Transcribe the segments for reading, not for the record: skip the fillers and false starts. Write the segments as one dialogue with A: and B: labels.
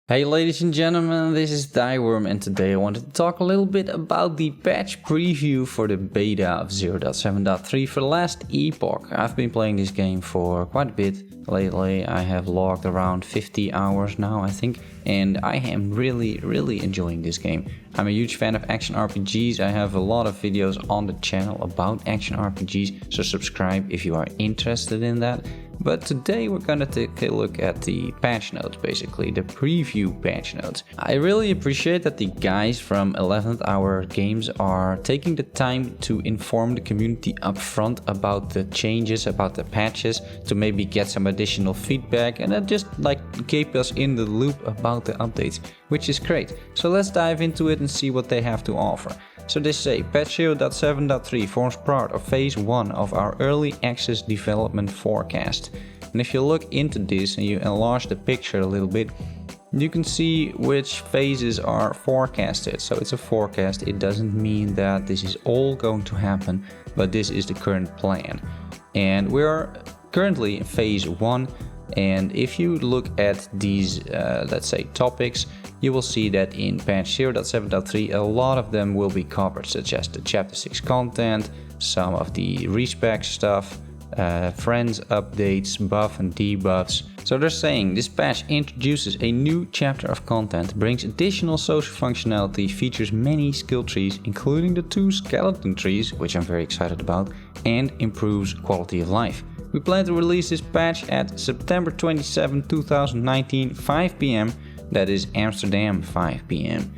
A: Hey ladies and gentlemen, this is Thyworm and today I wanted to talk a little bit about the patch preview for the beta of 0.7.3 for the last Epoch. I've been playing this game for quite a bit lately. I have logged around 50 hours now, I think, and I am really enjoying this game. I'm a huge fan of action RPGs. I have a lot of videos on the channel about action RPGs, so subscribe if you are interested in that. But today we're gonna take a look at the patch notes, basically, the preview patch notes. I really appreciate that the guys from 11th Hour Games are taking the time to inform the community up front about the changes, about the patches, to maybe get some additional feedback and just keep us in the loop about the updates, which is great. So let's dive into it and see what they have to offer. So they say patch 0.7.3 forms part of phase 1 of our early access development forecast. And if you look into this and you enlarge the picture a little bit, you can see which phases are forecasted. So it's a forecast. It doesn't mean that this is all going to happen, but this is the current plan. And we're currently in phase 1. And if you look at these, let's say, topics, you will see that in patch 0.7.3 a lot of them will be covered, such as the chapter 6 content, some of the respec stuff, friends updates, buff and debuffs. So they're saying this patch introduces a new chapter of content, brings additional social functionality, features many skill trees, including the 2 skeleton trees, which I'm very excited about, and improves quality of life. We plan to release this patch at September 27, 2019, 5 PM. That is Amsterdam 5 PM.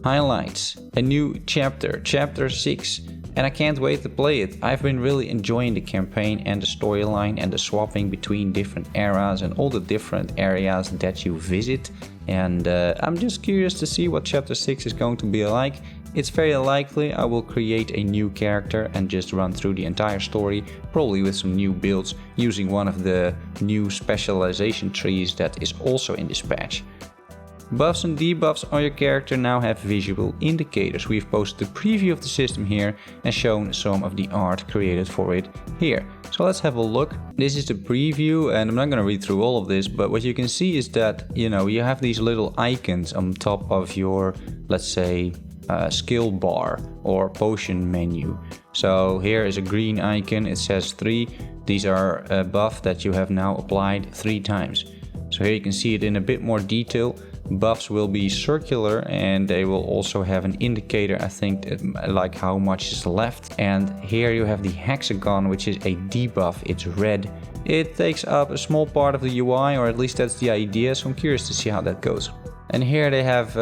A: Highlights: a new chapter, chapter 6, and I can't wait to play it. I've been really enjoying the campaign and the storyline and the swapping between different eras and all the different areas that you visit. And I'm just curious to see what chapter 6 is going to be like. It's very likely I will create a new character and just run through the entire story, probably with some new builds, using one of the new specialization trees that is also in this patch. Buffs and debuffs on your character now have visual indicators. We've posted a preview of the system here and shown some of the art created for it here. So let's have a look. This is the preview and I'm not gonna read through all of this, but what you can see is that, you have these little icons on top of your, let's say, skill bar or potion menu. So here is a green icon, it says 3. These are a buff that you have now applied 3 times. So here you can see it in a bit more detail. Buffs will be circular and they will also have an indicator, I think, like how much is left. And here you have the hexagon, which is a debuff. It's red. It takes up a small part of the UI, or at least that's the idea, so I'm curious to see how that goes. And here they have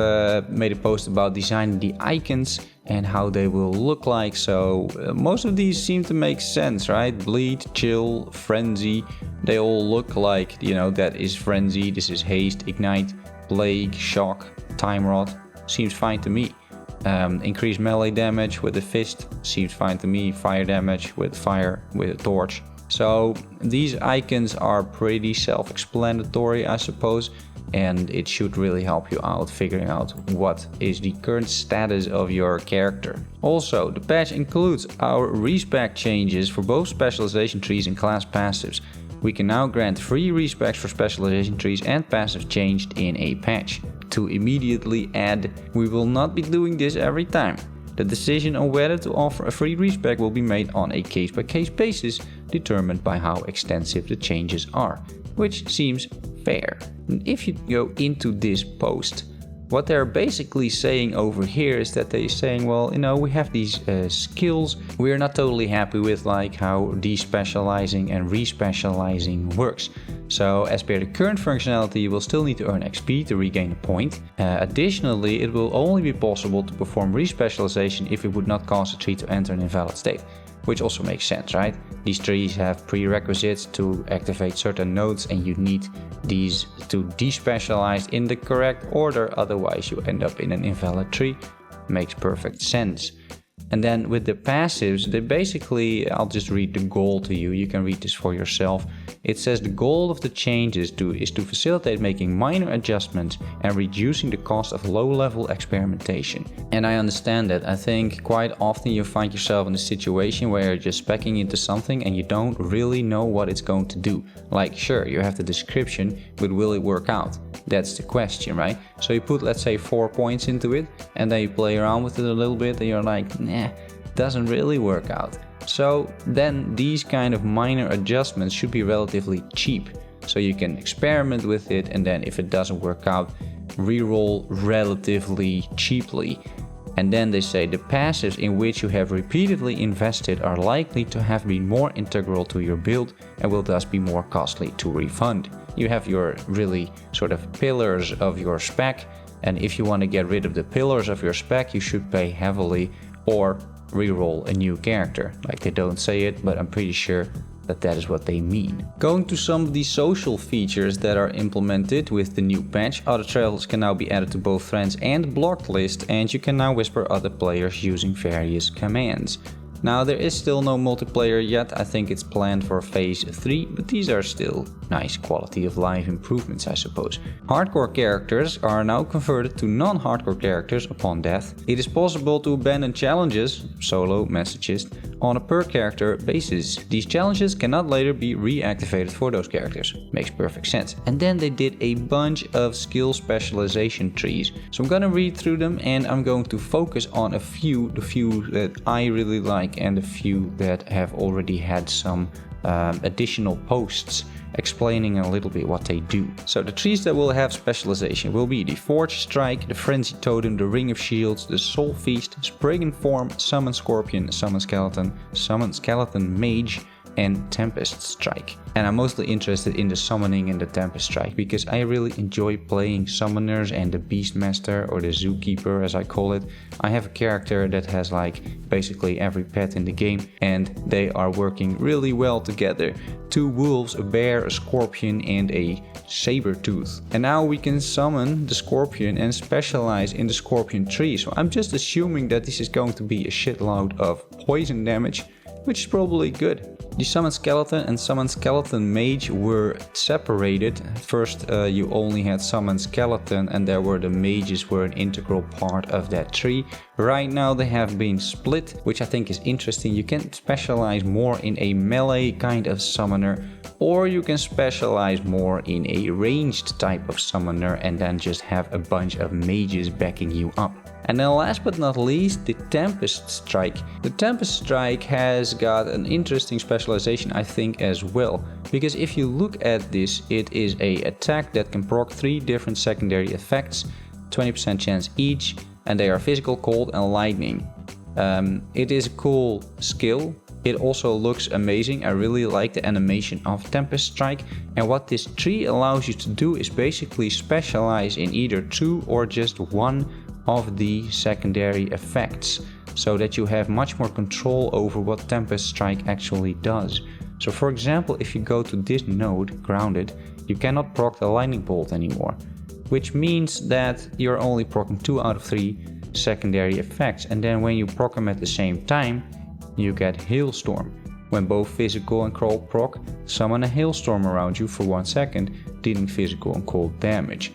A: made a post about designing the icons and how they will look like. So most of these seem to make sense, right? Bleed, chill, frenzy. They all look like, that is frenzy, this is haste, ignite, plague, shock, time rot. Seems fine to me. Increase melee damage with the fist. Seems fine to me. Fire damage with fire with a torch. So these icons are pretty self-explanatory, I suppose. And it should really help you out figuring out what is the current status of your character. Also, the patch includes our respec changes for both specialization trees and class passives. We can now grant free respecs for specialization trees and passives changed in a patch. To immediately add, we will not be doing this every time. The decision on whether to offer a free respec will be made on a case-by-case basis, determined by how extensive the changes are, which seems fair. And if you go into this post, what they're basically saying over here is that they're saying, well, we have these skills. We're not totally happy with how despecializing and respecializing works. So as per the current functionality, you will still need to earn XP to regain a point. Additionally, it will only be possible to perform respecialization if it would not cause a tree to enter an invalid state. Which also makes sense, right? These trees have prerequisites to activate certain nodes and you need these to despecialize in the correct order, otherwise you end up in an invalid tree. Makes perfect sense. And then with the passives, they basically, I'll just read the goal to you, you can read this for yourself. It says the goal of the changes is to facilitate making minor adjustments and reducing the cost of low-level experimentation. And I understand that. I think quite often you find yourself in a situation where you're just speccing into something and you don't really know what it's going to do. Like, sure, you have the description, but will it work out? That's the question, right? So you put, let's say, 4 points into it, and then you play around with it a little bit, and you're like, nah, doesn't really work out. So then these kind of minor adjustments should be relatively cheap. So you can experiment with it, and then if it doesn't work out, reroll relatively cheaply. And then they say the passives in which you have repeatedly invested are likely to have been more integral to your build and will thus be more costly to refund. You have your really sort of pillars of your spec, and if you want to get rid of the pillars of your spec, you should pay heavily or reroll a new character. Like, they don't say it, but I'm pretty sure that is what they mean. Going to some of the social features that are implemented with the new patch, auto travels can now be added to both friends and blocked list, and you can now whisper other players using various commands. Now, there is still no multiplayer yet. I think it's planned for phase 3, but these are still nice quality of life improvements, I suppose. Hardcore characters are now converted to non-hardcore characters upon death. It is possible to abandon challenges, solo, messages, on a per character basis. These challenges cannot later be reactivated for those characters. Makes perfect sense. And then they did a bunch of skill specialization trees. So I'm gonna read through them, and I'm going to focus on the few that I really like, and a few that have already had some additional posts explaining a little bit what they do. So the trees that will have specialization will be the Forge Strike, the Frenzy Totem, the Ring of Shields, the Soul Feast, Spriggan Form, Summon Scorpion, Summon Skeleton Mage, and Tempest Strike. And I'm mostly interested in the summoning and the Tempest Strike because I really enjoy playing summoners and the Beastmaster, or the Zookeeper as I call it. I have a character that has like basically every pet in the game, and they are working really well together. 2 wolves, a bear, a scorpion, and a saber-tooth. And now we can summon the scorpion and specialize in the scorpion tree. So I'm just assuming that this is going to be a shitload of poison damage, which is probably good. The Summon Skeleton and Summon Skeleton Mage were separated. First you only had Summon Skeleton, and there were the mages were an integral part of that tree. Right now they have been split, which I think is interesting. You can specialize more in a melee kind of summoner, or you can specialize more in a ranged type of summoner and then just have a bunch of mages backing you up. And then last but not least, the Tempest Strike. The Tempest Strike has got an interesting specialization, I think, as well. Because if you look at this, it is an attack that can proc 3 different secondary effects, 20% chance each, and they are physical, cold, and lightning. It is a cool skill. It also looks amazing. I really like the animation of Tempest Strike. And what this tree allows you to do is basically specialize in either 2 or just 1 of the secondary effects, so that you have much more control over what Tempest Strike actually does. So for example, if you go to this node, Grounded, you cannot proc the Lightning Bolt anymore, which means that you're only proccing 2 out of 3 secondary effects, and then when you proc them at the same time, you get Hailstorm. When both physical and cold proc, summon a hailstorm around you for 1 second, dealing physical and cold damage.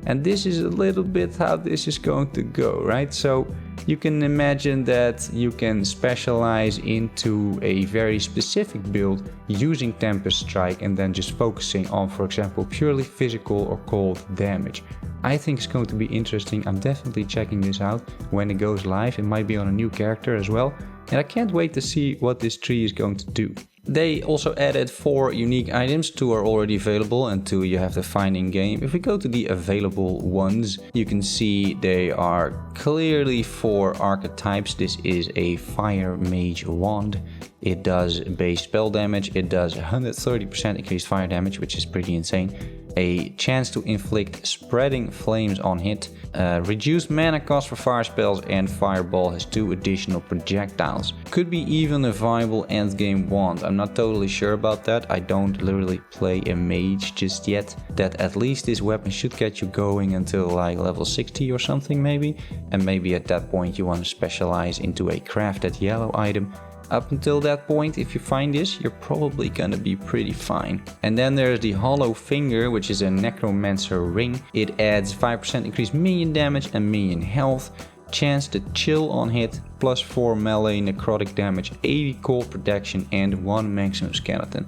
A: And this is a little bit how this is going to go, right? So you can imagine that you can specialize into a very specific build using Tempest Strike and then just focusing on, for example, purely physical or cold damage. I think it's going to be interesting. I'm definitely checking this out when it goes live. It might be on a new character as well. And I can't wait to see what this tree is going to do. They also added 4 unique items. 2 are already available and 2 you have to find in game. If we go to the available ones, you can see they are clearly 4 archetypes. This is a Fire Mage Wand. It does base spell damage. It does 130% increased fire damage, which is pretty insane. A chance to inflict spreading flames on hit. Reduced mana cost for fire spells, and Fireball has 2 additional projectiles. Could be even a viable endgame wand. I'm not totally sure about that. I don't literally play a mage just yet. That at least this weapon should get you going until like level 60 or something maybe. And maybe at that point you want to specialize into a crafted yellow item. Up until that point, if you find this, you're probably gonna be pretty fine. And then there's the Hollow Finger, which is a Necromancer ring. It adds 5% increased minion damage and minion health, chance to chill on hit, plus 4 melee necrotic damage, 80 cold protection and 1 maximum skeleton.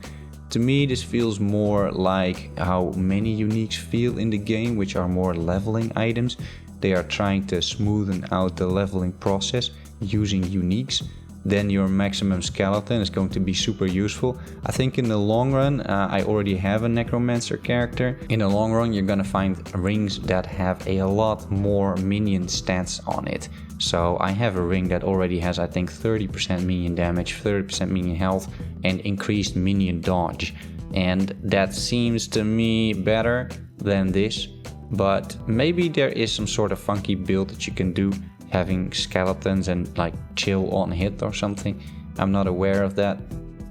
A: To me, this feels more like how many uniques feel in the game, which are more leveling items. They are trying to smoothen out the leveling process using uniques. Then your maximum skeleton is going to be super useful. I think in the long run, I already have a Necromancer character. In the long run, you're gonna find rings that have a lot more minion stats on it. So I have a ring that already has, I think, 30% minion damage, 30% minion health, and increased minion dodge. And that seems to me better than this. But maybe there is some sort of funky build that you can do, having skeletons and like chill on hit or something. I'm not aware of that.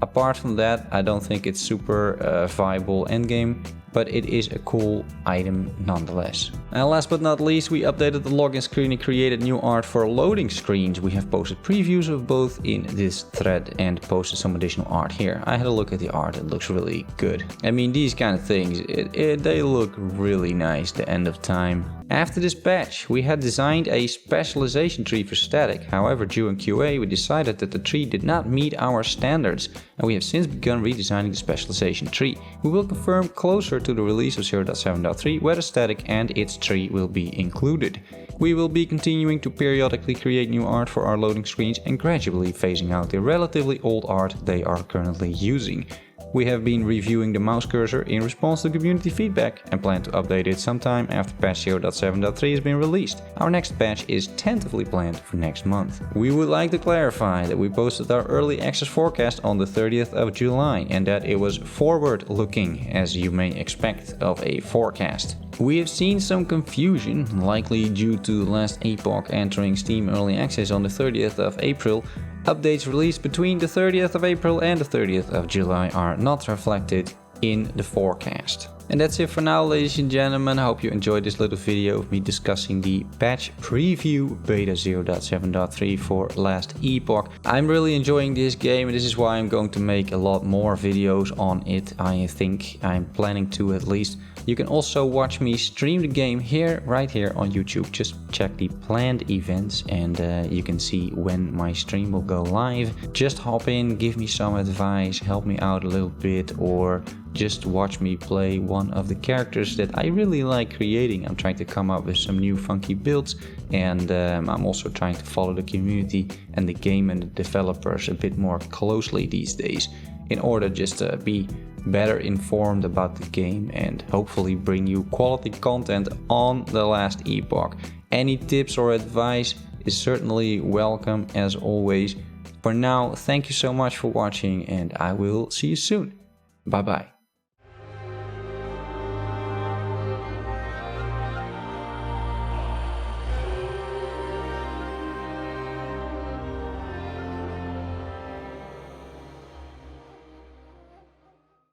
A: Apart from that, I don't think it's super viable endgame, but it is a cool item nonetheless. And last but not least, we updated the login screen and created new art for loading screens. We have posted previews of both in this thread and posted some additional art here. I had a look at the art, it looks really good. I mean, these kind of things, they look really nice the end of time. After this patch, we had designed a specialization tree for static. However, during QA, we decided that the tree did not meet our standards, and we have since begun redesigning the specialization tree. We will confirm closer to the release of 0.7.3 whether static and its tree will be included. We will be continuing to periodically create new art for our loading screens and gradually phasing out the relatively old art they are currently using. We have been reviewing the mouse cursor in response to community feedback and plan to update it sometime after patch 0.7.3 has been released. Our next patch is tentatively planned for next month. We would like to clarify that we posted our early access forecast on the 30th of July and that it was forward looking, as you may expect of a forecast. We have seen some confusion, likely due to last Epoch entering Steam Early Access on the 30th of April. Updates released between the 30th of April and the 30th of July are not reflected in the forecast. And that's it for now, ladies and gentlemen. I hope you enjoyed this little video of me discussing the patch preview beta 0.7.3 for last Epoch. I'm really enjoying this game and this is why I'm going to make a lot more videos on it. I think I'm planning to at least. You can also watch me stream the game here, right here on YouTube. Just check the planned events and you can see when my stream will go live. Just hop in, give me some advice, help me out a little bit, or just watch me play one of the characters that I really like creating. I'm trying to come up with some new funky builds, and I'm also trying to follow the community and the game and the developers a bit more closely these days in order just to be better informed about the game and hopefully bring you quality content on the last Epoch. Any tips or advice is certainly welcome as always. For now, thank you so much for watching and I will see you soon. Bye bye.